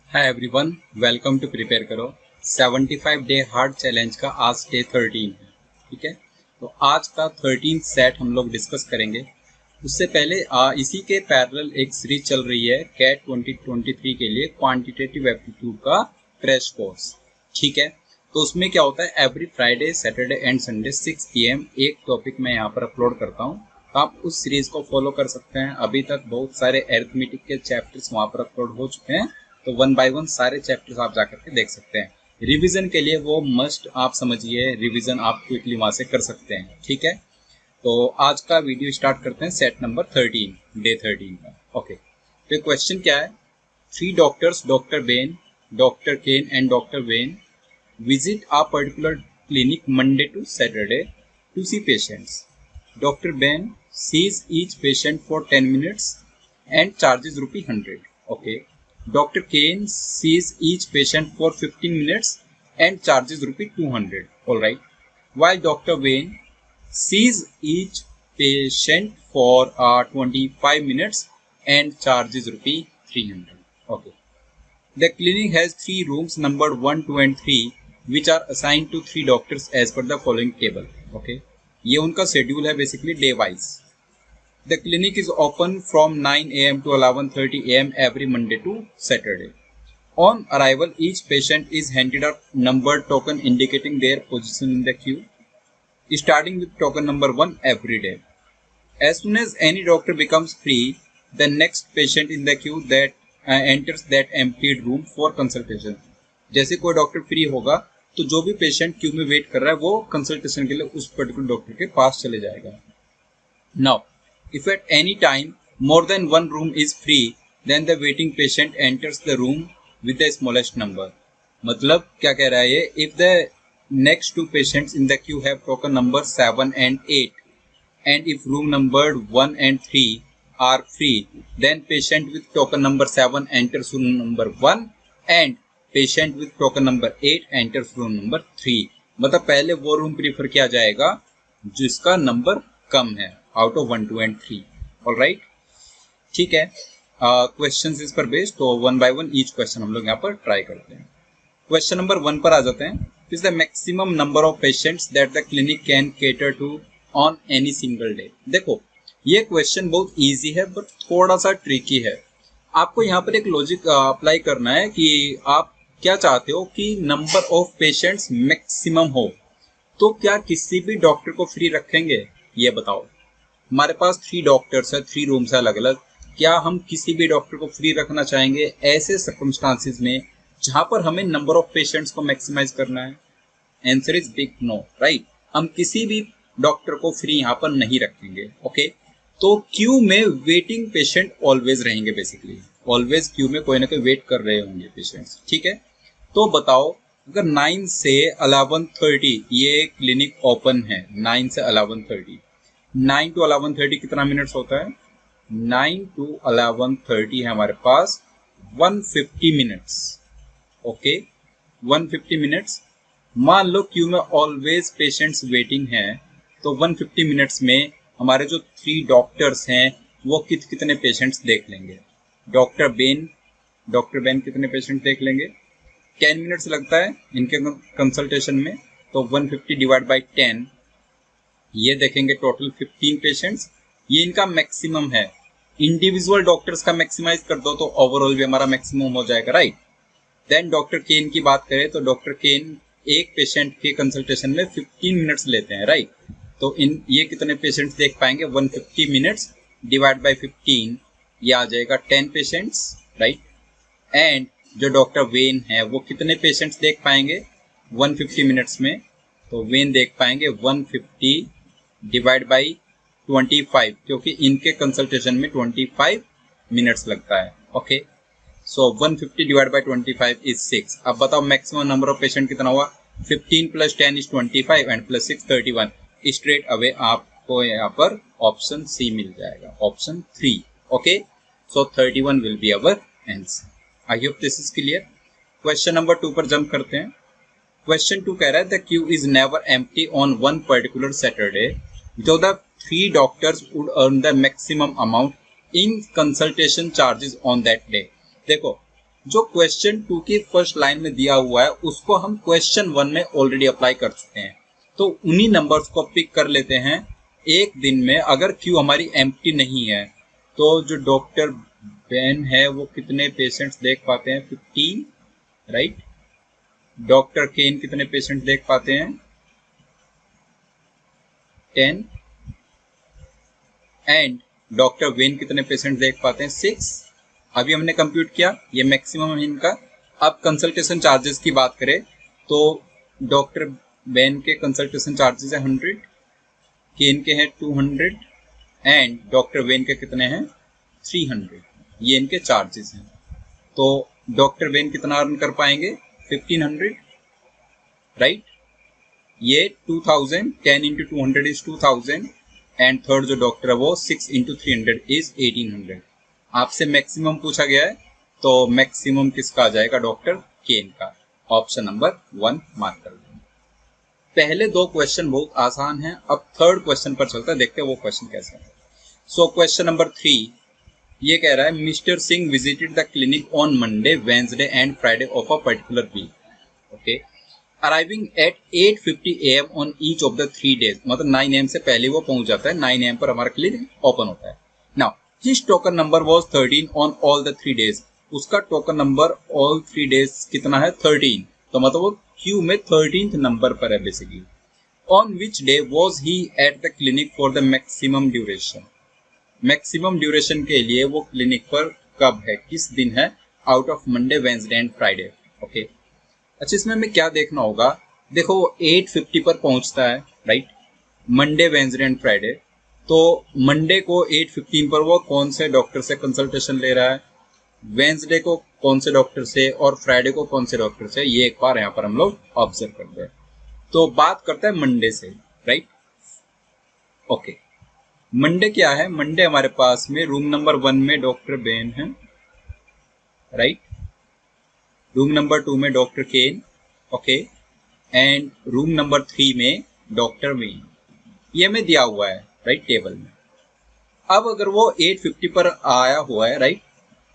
Hi everyone, welcome to prepare करो 75 day hard challenge का आज डे 13 है। ठीक है, तो आज का 13 सेट हम लोग डिस्कस करेंगे। उससे पहले इसी के पैरेलल एक सीरीज चल रही है कैट 2023 के लिए क्वांटिटेटिव एप्टीट्यूड का क्रैश कोर्स। ठीक है, तो उसमें क्या होता है, every Friday Saturday and Sunday 6 PM एक टॉपिक मैं यहाँ पर अपलोड करता हूँ। आप उस सीरीज को फॉलो कर सकते हैं। अभी तक बहुत सारे अरिथमेटिक के चैप्टर्स वहाँ पर अपलोड हो चुके हैं, तो वन बाय वन सारे चैप्टर्स आप जाकर के देख सकते हैं। रिवीजन के लिए वो मस्ट आप समझिए, रिवीजन आप क्विकली वहाँ से कर सकते हैं। ठीक है, तो आज का वीडियो स्टार्ट करते हैं सेट नंबर 13 डे 13 का। ओके, तो क्वेश्चन क्या है, 3 doctors doctor Ben, doctor Ken and doctor Wen visit a particular clinic Monday to Saturday to see patients. Dr. Ben sees each patient for 10 minutes and charges ₹100. Okay. Dr. Kane sees each patient for 15 minutes and charges ₹200. Alright. While Dr. Wayne sees each patient for 25 minutes and charges ₹300. Okay. The clinic has 3 rooms numbered 1, 2 and 3 which are assigned to 3 doctors as per the following table. Okay, ये उनका schedule है basically day wise. The clinic is open from 9 AM to 11:30 AM every Monday to Saturday. On arrival, each patient is handed a numbered token indicating their position in the queue, starting with token number 1 every day. As soon as any doctor becomes free, the next patient in the queue that enters that emptied room for consultation. जैसे कोई doctor free होगा तो जो भी patient Q में wait कर रहा है वो कंसल्टेशन के लिए उस पर्टिकुलर डॉक्टर के पास चले जाएगा। Now if at any time more than one room is free, then the waiting patient enters the room with the smallest number. मतलब क्या कह रहा है ये, if the next 2 patients in the queue have token number 7 and 8 and if room numbered 1 and 3 are free, then patient with token number 7 enters room number 1 and patient with token number 8 enters room number 3। मतलब पहले वो room prefer किया जाएगा जिसका number कम है out of 1, 2 and 3। Alright, ठीक है, questions इस पर बेस्ड, तो one by one each question हम लोग यहाँ पर ट्राई करते हैं। क्वेश्चन नंबर 1 पर आ जाते हैं। Is the maximum number of patients that the clinic can cater to on any single day. देखो, ये क्वेश्चन बहुत ईजी है बट थोड़ा सा ट्रिकी है। आपको यहाँ पर एक लॉजिक अप्लाई करना है कि आप क्या चाहते हो कि नंबर ऑफ पेशेंट्स मैक्सिमम हो, तो क्या किसी भी डॉक्टर को फ्री रखेंगे? ये बताओ। हमारे पास 3 डॉक्टर्स है, 3 रूम्स है अलग अलग, क्या हम किसी भी डॉक्टर को फ्री रखना चाहेंगे ऐसे सर्कमस्टांसिस में जहां पर हमें नंबर ऑफ पेशेंट्स को मैक्सिमाइज करना है? Answer is big no, right. हम किसी भी डॉक्टर को फ्री यहाँ पर नहीं रखेंगे। ओके, तो क्यू में वेटिंग पेशेंट ऑलवेज रहेंगे, बेसिकली ऑलवेज क्यू में कोई ना कोई वेट कर रहे होंगे पेशेंट्स। ठीक है, तो बताओ अगर 9 से 11:30 ये क्लिनिक ओपन है, 9 से 11:30, 9 to 11:30 कितना मिनट्स होता है? 9 to 11:30 है हमारे पास 150 मिनट्स। Okay, 150 minutes. मान लो क्यू में ऑलवेज पेशेंट्स वेटिंग हैं, तो 150 मिनट्स में हमारे जो 3 डॉक्टर्स हैं वो कितने पेशेंट्स देख लेंगे? डॉक्टर बेन कितने पेशेंट देख लेंगे? 10 मिनट्स लगता है इनके कंसल्टेशन में, तो 150 डिवाइड बाई 10, ये देखेंगे टोटल 15 पेशेंट्स। ये इनका मैक्सिमम है। इंडिविजुअल डॉक्टर्स का मैक्सिमाइज कर दो तो ओवरऑल भी हमारा मैक्सिमम हो जाएगा, राइट। देन डॉक्टर केन की बात करें तो डॉक्टर केन एक पेशेंट के कंसल्टेशन में 15 मिनट्स लेते हैं, राइट। तो ये कितने पेशेंट्स देख पाएंगे? 150 मिनट्स डिवाइड बाई 15, ये आ जाएगा 10 पेशेंट्स, राइट। एंड जो डॉक्टर वेन है वो कितने पेशेंट्स देख पाएंगे 150 मिनट्स में? तो वेन देख पाएंगे 150 डिवाइड बाई 25, क्योंकि इनके कंसल्टेशन में 25 मिनट्स लगता है। Okay, so 150 divide by 25 is 6। अब बताओ मैक्सिमम नंबर ऑफ पेशेंट कितना हुआ? 15 + 10 इज 25 एंड +6 31। स्ट्रेट अवे आपको यहाँ पर ऑप्शन सी मिल जाएगा, option 3। Okay, so 31 will be our answer. I hope this is clear. Question number 2 पर जंप करते हैं। क्वेश्चन 2 कह रहा है the queue is never empty on one particular Saturday, तो the 3 doctors would earn the maximum amount in consultation charges on that day. देखो, जो question 2 की फर्स्ट लाइन में दिया हुआ है उसको हम क्वेश्चन 1 में ऑलरेडी अप्लाई कर चुके हैं, तो उन्हीं नंबर्स को पिक कर लेते हैं। एक दिन में अगर क्यू हमारी एम्प्टी नहीं है तो जो डॉक्टर बेन है वो कितने पेशेंट्स देख पाते हैं? 15, राइट। डॉक्टर केन कितने पेशेंट देख पाते हैं? 10। एंड डॉक्टर वेन कितने पेशेंट देख पाते हैं? 6। अभी हमने कंप्यूट किया, ये मैक्सिमम है इनका। अब कंसल्टेशन चार्जेस की बात करें तो डॉक्टर बेन के कंसल्टेशन चार्जेस है 100, केन के हैं 200 एंड डॉक्टर वेन के कितने हैं? 300। ये इनके चार्जेस हैं। तो डॉक्टर वेन कितना अर्न कर पाएंगे? 1500, राइट। ये 2000, 10 इंटू 200 इज 2000 एंड थर्ड जो डॉक्टर है वो 6 इंटू 300 इज 1800। आपसे मैक्सिमम पूछा गया है तो मैक्सिमम किसका आ जाएगा? डॉक्टर केन का। ऑप्शन नंबर 1 मार्क कर देंगे। पहले 2 क्वेश्चन बहुत आसान हैं, अब थर्ड क्वेश्चन पर चलता है, देखते हैं वो क्वेश्चन कैसा है। सो क्वेश्चन नंबर 3 ये कह रहा है mister Singh visited the clinic on Monday, Wednesday and Friday of a particular week, okay, arriving at 8:50 AM on each of the 3 days। मतलब 9 AM से पहले वो पहुंच जाता है, 9 AM पर हमारा क्लिनिक ओपन होता है। Now his token number was 13 on all the 3 days। उसका टोकन नंबर ऑल 3 days कितना है? 13। तो मतलब वो क्यू में 13th नंबर पर है basically. On which day was he at the clinic for the maximum duration. Maximum duration के लिए वो क्लिनिक पर कब है, किस दिन है? Out of Monday, Wednesday and Friday, okay. अच्छा, इसमें हमें क्या देखना होगा? देखो 8:50 पर पहुंचता है, right, Monday, Wednesday and Friday. तो मंडे को 8:15 पर वो कौन से डॉक्टर से कंसल्टेशन ले रहा है, वेंसडे को कौन से डॉक्टर से और फ्राइडे को कौन से डॉक्टर से, ये एक बार यहाँ पर हम लोग ऑब्जर्व करते हैं। तो बात करते हैं मंडे से, राइट, ओके। मंडे क्या है? मंडे हमारे पास में रूम नंबर 1 में डॉक्टर बेन है, राइट, रूम नंबर 2 में doctor Ken, okay, and room number 3 में डॉक्टर वेन। ये हमें दिया हुआ है, राइट, टेबल में। अब अगर वो 8:50 पर आया हुआ है, राइट,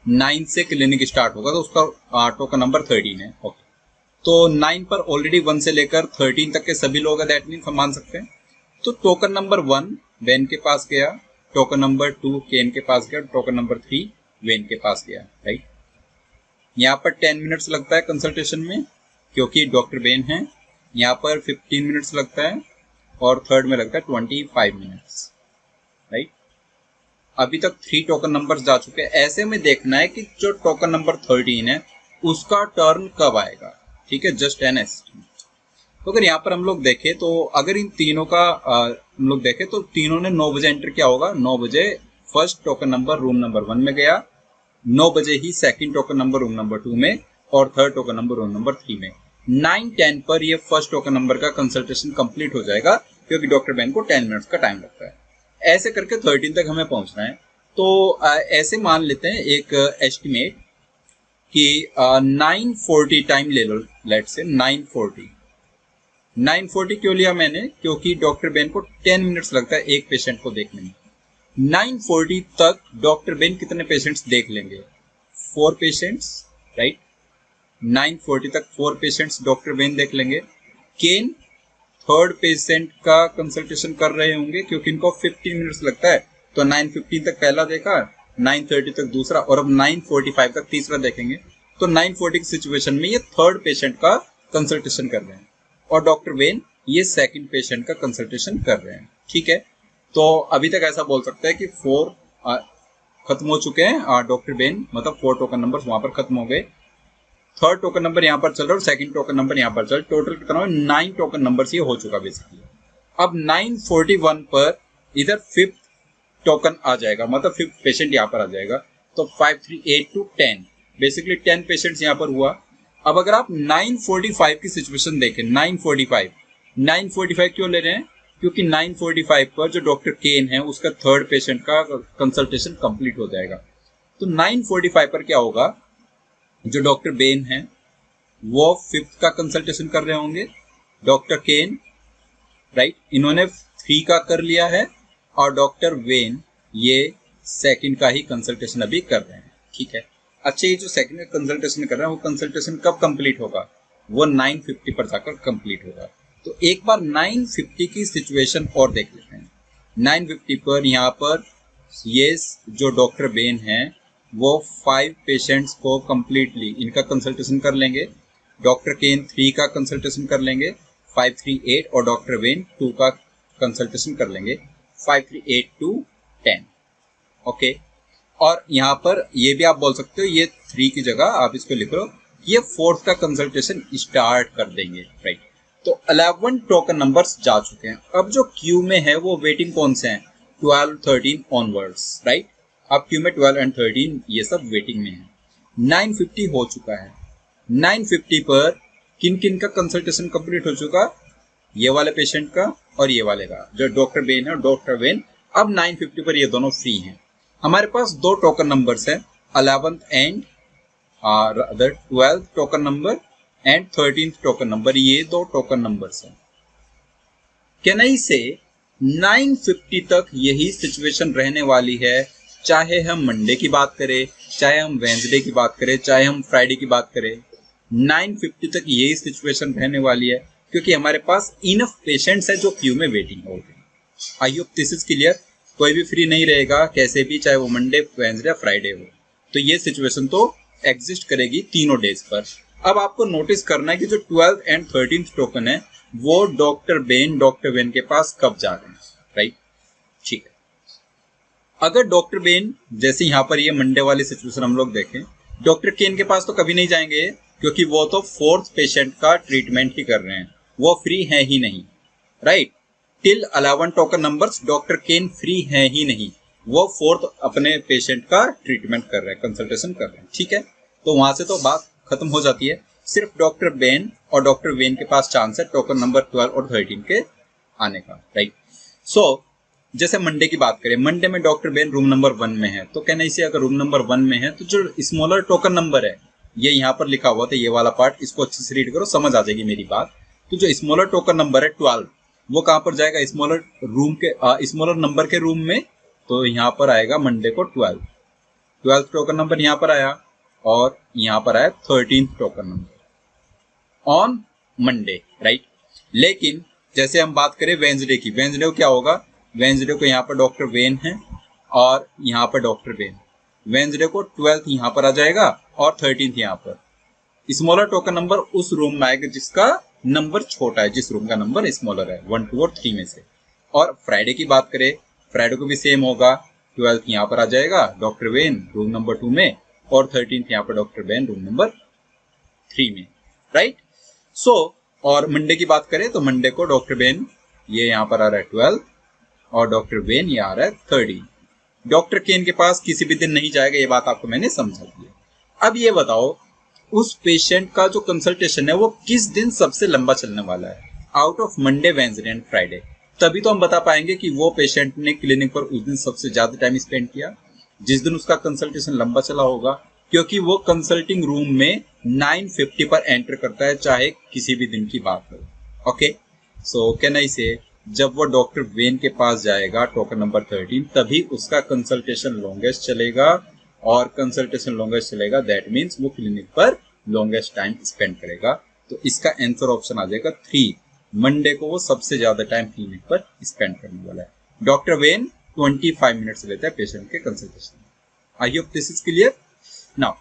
9 से क्लिनिक स्टार्ट होगा तो उसका टोकन नंबर 13 है, ओके। तो 9 पर ऑलरेडी 1 से लेकर 13 तक के सभी लोग हैं, दैट मीन्स हम मान सकते हैं। तो टोकन नंबर 1 वेन के पास गया, टोकन नंबर 2 केन के पास गया, टोकन नंबर 3 वेन के पास गया, राइट। यहाँ पर 10 मिनट्स लगता है कंसल्टेशन में क्योंकि डॉक्टर बेन है। यहाँ पर 15 मिनट्स लगता है और थर्ड में लगता है 25 मिनट्स, राइट। अभी तक 3 टोकन नंबर्स जा चुके हैं। ऐसे में देखना है कि जो टोकन नंबर 13 है उसका टर्न कब आएगा, ठीक है, जस्ट एन एस्टिमेट। तो अगर यहाँ पर हम लोग देखें तो अगर इन तीनों का हम लोग देखें तो तीनों ने 9 बजे एंटर किया होगा। 9 बजे first token number room number 1 में गया, 9 बजे ही second token number room number 2 में और third token number room number 3 में। 9:10 पर ये फर्स्ट टोकन नंबर का कंसल्टेशन कंप्लीट हो जाएगा क्योंकि डॉक्टर बेन को 10 मिनट्स का टाइम लगता है। ऐसे करके 13 तक हमें पहुंचना है। तो ऐसे मान लेते हैं एक एस्टिमेट कि 9:40 टाइम ले लो, लेट से 9:40। 9:40 क्यों लिया मैंने? क्योंकि डॉक्टर बेन को 10 मिनट्स लगता है एक पेशेंट को देखने में। 9:40 तक डॉक्टर बेन कितने पेशेंट्स देख लेंगे? 4 पेशेंट्स, राइट। 9:40 तक 4 पेशेंट्स डॉक्टर बेन देख लेंगे। केन थर्ड पेशेंट का कंसल्टेशन कर रहे होंगे क्योंकि इनको 15 मिनट्स लगता है, तो 9:15 तक पहला देखा, 9:30 तक दूसरा और अब 9:45 तक तीसरा देखेंगे। तो 9:40 की सिचुएशन में ये थर्ड पेशेंट का कंसल्टेशन कर रहे हैं और डॉक्टर वेन ये सेकंड पेशेंट का कंसल्टेशन कर रहे हैं, ठीक है। तो अभी तक ऐसा बोल सकते हैं कि 4 खत्म हो चुके हैं डॉक्टर बेन, मतलब 4 टोकन नंबर वहां पर खत्म हो गए। थर्ड टोकन नंबर यहाँ पर चल रहा है और सेकंड टोकन नंबर यहाँ पर चल, टोटल कितना है? 9 टोकन नंबर ये हो चुका बेसिकली। अब 9:41 पर इधर 5th टोकन आ जाएगा, मतलब 5th पेशेंट यहाँ पर आ जाएगा। तो 5, 3, 8 to 10, बेसिकली 10 पेशेंट्स यहाँ पर हुआ। अब अगर आप 9:45 की सिचुएशन देखें, 9:45 क्यों ले रहे हैं? क्योंकि 9:45 पर जो डॉक्टर केन है उसका थर्ड पेशेंट का कंसल्टेशन कंप्लीट हो जाएगा। तो 9:45 पर क्या होगा? जो डॉक्टर बेन है वो 5th का कंसल्टेशन कर रहे होंगे, डॉक्टर केन, राइट, इन्होंने 3 का कर लिया है और डॉक्टर वेन ये सेकंड का ही कंसल्टेशन अभी कर रहे हैं, ठीक है। अच्छा, ये जो सेकंड कंसल्टेशन कर रहे हैं वो कंसल्टेशन कब कंप्लीट होगा? वो 9:50 पर जाकर कंप्लीट होगा। तो एक बार 9:50 की सिचुएशन और देख लेते हैं। 9:50 पर यहाँ पर ये जो डॉक्टर बेन है वो 5 पेशेंट्स को कंप्लीटली इनका कंसल्टेशन कर लेंगे। डॉक्टर केन 3 का कंसल्टेशन कर लेंगे 538 और डॉक्टर बेन 2 का कंसल्टेशन कर लेंगे 538 to 10। ओके, और यहाँ पर ये भी आप बोल सकते हो, ये 3 की जगह आप इसको लिख लो, ये 4th का कंसल्टेशन स्टार्ट कर देंगे, राइट। तो 11 टोकन नंबर्स जा चुके हैं। अब जो क्यू में है वो वेटिंग कौन से हैं? 12, 13 ऑनवर्ड्स, राइट। अब क्यू में 12 and 13 ये सब वेटिंग में है। 9:50 हो चुका है। 9:50 पर किन किन का कंसल्टेशन कंप्लीट हो चुका? ये वाले पेशेंट का और ये वाले का, जो डॉक्टर बेन है और डॉक्टर बेन। अब 9:50 पर ये दोनों फ्री हैं। हमारे पास 2 टोकन नंबर्स हैं, 11th and 12th token number and 13th token number. ये 2 टोकन नंबर्स हैं। कैन आई से 9:50 तक यही सिचुएशन रहने वाली है, चाहे हम मंडे की बात करें, चाहे हम वेंसडे की बात करें, चाहे हम फ्राइडे की बात करें। 9:50 तक यही सिचुएशन रहने वाली है, क्योंकि हमारे पास इनफ पेशेंट्स है जो क्यू में वेटिंग हो गए। आई होप दिस इज क्लियर। कोई भी फ्री नहीं रहेगा कैसे भी, चाहे वो मंडे, वेंसडे या फ्राइडे हो। तो ये सिचुएशन तो एग्जिस्ट करेगी तीनों डेज पर। अब आपको नोटिस करना है कि जो 12th एंड 13th टोकन है वो डॉक्टर बेन के पास कब जा रहे हैं, राइट। ठीक है, अगर डॉक्टर बेन, जैसे यहाँ पर ये मंडे वाली सिचुएशन हम लोग देखें, डॉक्टर केन के पास तो कभी नहीं जाएंगे, क्योंकि वो तो 4th पेशेंट का ट्रीटमेंट ही कर रहे हैं, वो फ्री है ही नहीं, right. Till 11 token numbers doctor can free है ही नहीं, वो 4th अपने पेशेंट का ट्रीटमेंट कर रहे हैं, कंसल्टेशन कर रहे हैं, ठीक है। तो वहां से तो बात खत्म हो जाती है। सिर्फ डॉक्टर बेन और डॉक्टर वेन के पास चांस है टोकन नंबर 12 और 13 के आने का, राइट। सो जैसे मंडे की बात करें, मंडे में डॉक्टर बेन रूम नंबर 1 में है, तो कहना इसे अगर रूम नंबर 1 में है तो जो स्मॉलर टोकन नंबर है, ये यहाँ पर लिखा हुआ था, ये वाला पार्ट, इसको अच्छे से रीड करो, समझ आ जाएगी मेरी बात। तो जो स्मॉलर टोकन नंबर है 12, वो कहाँ पर जाएगा? स्मॉलर रूम के स्मॉलर नंबर के रूम में। तो यहाँ पर आएगा मंडे को 12th टोकन नंबर यहाँ पर आया, और यहाँ पर आया 13th token number on Monday, right. लेकिन जैसे हम बात करें वेंसडे की, वेंसडे को क्या होगा? वेंसडे को यहाँ पर डॉक्टर वेन है और यहाँ पर डॉक्टर बेन। वेंसडे को 12th यहाँ पर आ जाएगा और 13th यहाँ पर। स्मॉलर टोकन नंबर उस रूम में आएगा जिसका नंबर छोटा है, जिस रूम का नंबर स्मॉलर है 1, 2 और 3 में से। और फ्राइडे की बात करें, फ्राइडे को भी सेम होगा, 12th यहाँ पर आ जाएगा डॉक्टर वेन रूम नंबर 2 में, और 13th यहाँ पर डॉक्टर बेन रूम नंबर 3 में, राइट। सो और मंडे की बात करें तो मंडे को डॉक्टर बेन ये यहाँ पर आ रहा है 12 और डॉक्टर बेन ये आ रहा है 13। डॉक्टर केन के पास किसी भी दिन नहीं जाएगा, ये बात आपको मैंने समझा दी है। अब ये बताओ उस पेशेंट का जो कंसल्टेशन है वो किस दिन सबसे लंबा चलने वाला है out of Monday, Wednesday and Friday. तभी तो हम बता पाएंगे कि वो पेशेंट ने क्लिनिक पर उस दिन सबसे ज्यादा टाइम स्पेंड किया, जिस दिन उसका कंसल्टेशन लंबा चला होगा, क्योंकि वो कंसल्टिंग रूम में 9:50 पर एंटर करता है, चाहे किसी भी दिन की बात हो। ओके, सो कैन आई से जब वो डॉक्टर वेन के पास जाएगा टोकन नंबर 13, तभी उसका कंसल्टेशन लॉन्गेस्ट चलेगा, और कंसल्टेशन लॉन्गेस्ट चलेगा दैट मीन्स वो क्लिनिक पर लॉन्गेस्ट टाइम स्पेंड करेगा। तो इसका आंसर ऑप्शन आ जाएगा 3। मंडे को वो सबसे ज्यादा टाइम क्लिनिक पर स्पेंड करने वाला है। डॉक्टर वेन 25 मिनट्स लेता है पेशेंट के consultation. I hope this is clear. Now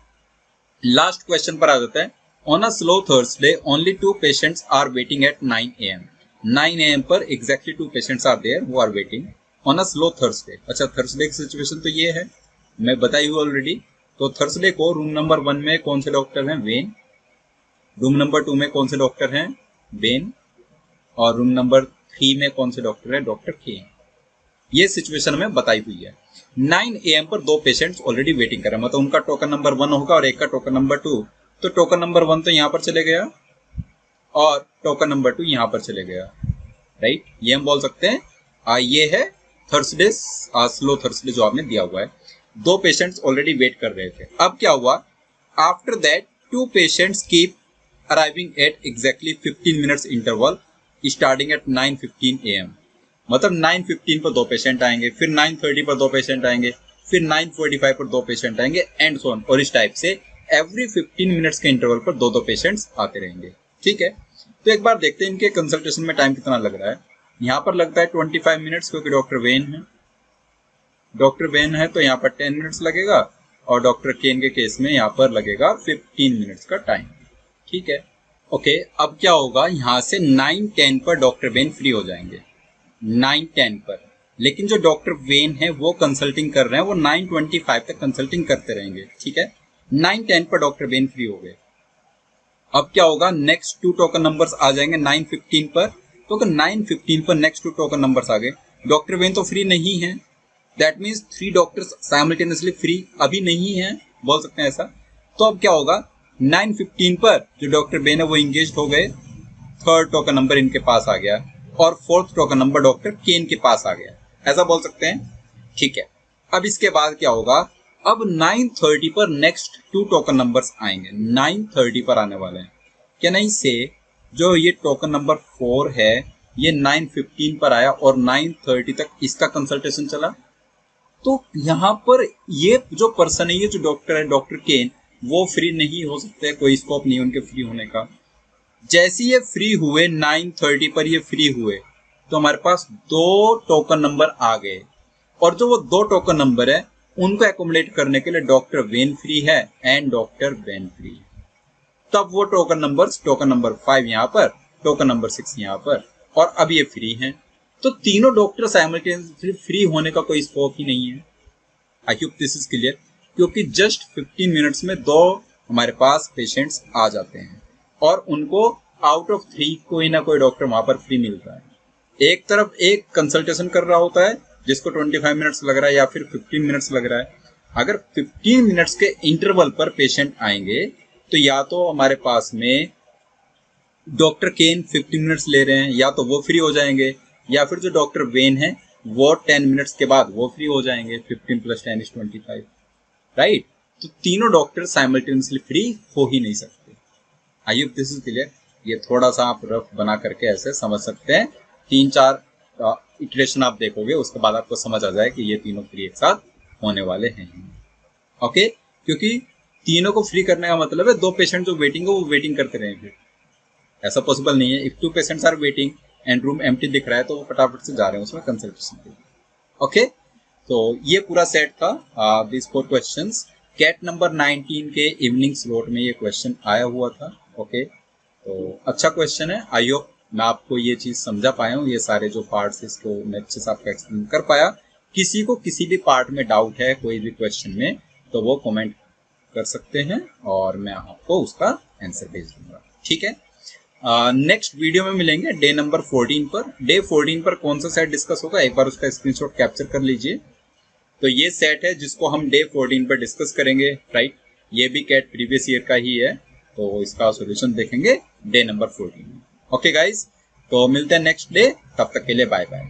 last question पर आ जाता है। On a slow Thursday only 2 patients are waiting at 9 AM। 9 AM पर exactly 2 patients are there who are waiting on a slow Thursday. अच्छा, Thursday की situation तो ये है, मैं बताई हूँ ऑलरेडी। तो थर्सडे को रूम नंबर 1 में कौन से डॉक्टर हैं? वेन। रूम नंबर 2 में कौन से डॉक्टर हैं? बेन। और रूम नंबर 3 में कौन से डॉक्टर हैं? डॉक्टर केन। ये सिचुएशन में बताई हुई है। 9 AM पर 2 पेशेंट्स ऑलरेडी वेटिंग कर रहे हैं, मतलब उनका टोकन नंबर 1 होगा और एक का टोकन नंबर 2। तो टोकन नंबर 1 तो यहाँ पर चले गया और टोकन नंबर 2 यहाँ पर चले गया, राइट। ये हम बोल सकते हैं ये है थर्सडे, स्लो थर्सडे जो आपने दिया हुआ है। 2 पेशेंट्स ऑलरेडी वेट कर रहे थे। अब क्या हुआ? After that 2 patients keep arriving at exactly 15 minutes interval starting at 9:15 AM। मतलब 9:15 पर 2 पेशेंट आएंगे, फिर 9:30 पर 2 पेशेंट आएंगे, फिर 9:45 पर 2 पेशेंट आएंगे एंड सो ऑन, और इस टाइप से एवरी 15 मिनट्स के इंटरवल पर 2 पेशेंट्स आते रहेंगे। ठीक है, तो एक बार देखते हैं इनके कंसल्टेशन में टाइम कितना लग रहा है। यहाँ पर लगता है 25 मिनट्स, क्योंकि डॉक्टर वेन है तो यहाँ पर 10 मिनट्स लगेगा, और डॉक्टर केन के केस में यहाँ पर लगेगा 15 मिनट्स का टाइम। ठीक है, ओके। अब क्या होगा, यहाँ से 9:10 पर डॉक्टर वेन फ्री हो जाएंगे, 9:10 पर। लेकिन जो डॉक्टर वेन है वो कंसल्टिंग कर रहे हैं, वो 9:25 तक कंसल्टिंग करते रहेंगे। ठीक है, 9:10 पर डॉक्टर वेन फ्री हो गए। अब क्या होगा, नेक्स्ट 2 टोकन नंबर्स आ जाएंगे 9:15 पर। तो अगर 9:15 पर नेक्स्ट 2 टोकन नंबर्स आ गए, डॉक्टर वेन तो फ्री नहीं है, that means 3 doctors simultaneously free अभी नहीं है, बोल सकते हैं ऐसा। तो अब क्या होगा, 9:15 पर जो डॉक्टर वेन है वो इंगेज हो गए, 3rd टोकन नंबर इनके पास आ गया, और 4th टोकन नंबर डॉक्टर केन के पास आ गया, ऐसा बोल सकते हैं। ठीक है, अब इसके बाद क्या होगा, अब 9:30 पर नेक्स्ट 2 टोकन नंबर्स आएंगे, 9:30 पर आने वाले हैं। कैन आई से जो ये टोकन नंबर 4 है ये 9:15 पर आया और 9:30 तक इसका कंसल्टेशन चला। तो यहाँ पर ये जो पर्सन है, ये जो डॉक्टर है, डॉक्टर केन, वो फ्री नहीं हो सकते, कोई स्कोप नहीं उनके फ्री होने का। जैसे ये फ्री हुए 9:30 पर ये फ्री हुए, तो हमारे पास 2 टोकन नंबर आ गए, और जो वो 2 टोकन नंबर है उनको एकोमोडेट करने के लिए डॉक्टर वेन फ्री है एंड डॉक्टर वेन फ्री है। तब वो टोकन नंबर 5 यहाँ पर, टोकन नंबर 6 यहाँ पर, और अब ये फ्री हैं। तो तीनों डॉक्टर साइमल्टेनियसली फ्री होने का कोई स्कोप ही नहीं है। आई होप दिस इज क्लियर, क्योंकि जस्ट 15 मिनट्स में 2 हमारे पास पेशेंट्स आ जाते हैं, और उनको आउट ऑफ 3 कोई ना कोई डॉक्टर वहां पर फ्री मिलता है। एक तरफ एक कंसल्टेशन कर रहा होता है जिसको 25 मिनट्स लग रहा है या फिर 15 मिनट्स लग रहा है। अगर 15 मिनट्स के इंटरवल पर पेशेंट आएंगे तो या तो हमारे पास में डॉक्टर केन 15 मिनट्स ले रहे हैं, या तो वो फ्री हो जाएंगे, या फिर जो डॉक्टर वेन है वो 10 मिनट्स के बाद वो फ्री हो जाएंगे। 15 + 10 = 25, राइट। तो तीनों डॉक्टर साइमल्टेनियसली फ्री हो ही नहीं सकते। आई होप दिस इज क्लियर। ये थोड़ा सा आप रफ बना करके ऐसे समझ सकते हैं, 3-4 इटरेशन आप देखोगे, उसके बाद आपको समझ आ जाए कि ये तीनों फ्री एक साथ होने वाले हैं। ओके, क्योंकि तीनों को फ्री करने का मतलब है 2 पेशेंट जो वेटिंग है वो वेटिंग करते रहें, फिर ऐसा पॉसिबल नहीं है। If 2 patients are waiting and room empty दिख रहा है तो वो फटाफट से जा रहे हैं उसमें कंसल्टेशन के लिए। ओके, तो ये पूरा सेट था दिस 4 क्वेश्चंस। कैट नंबर 19 के इवनिंग स्लॉट में ये क्वेश्चन आया हुआ था। ओके, तो अच्छा क्वेश्चन है। आई होप मैं आपको ये चीज समझा पाया हूँ, ये सारे जो पार्ट्स इसको मैं अच्छे से आपको एक्सप्लेन कर पाया। किसी को किसी भी पार्ट में डाउट है कोई भी क्वेश्चन में, तो वो कमेंट कर सकते हैं और मैं आपको उसका आंसर भेज दूंगा। ठीक है, नेक्स्ट वीडियो में मिलेंगे डे नंबर 14 पर। डे 14 पर कौन सा सेट डिस्कस होगा, एक बार उसका स्क्रीनशॉट कैप्चर कर लीजिए। तो ये सेट है जिसको हम डे 14 पर डिस्कस करेंगे, राइट। ये भी कैट प्रीवियस ईयर का ही है, तो इसका सॉल्यूशन देखेंगे डे नंबर 14 में। ओके गाइज, तो मिलते हैं नेक्स्ट डे, तब तक के लिए बाय बाय।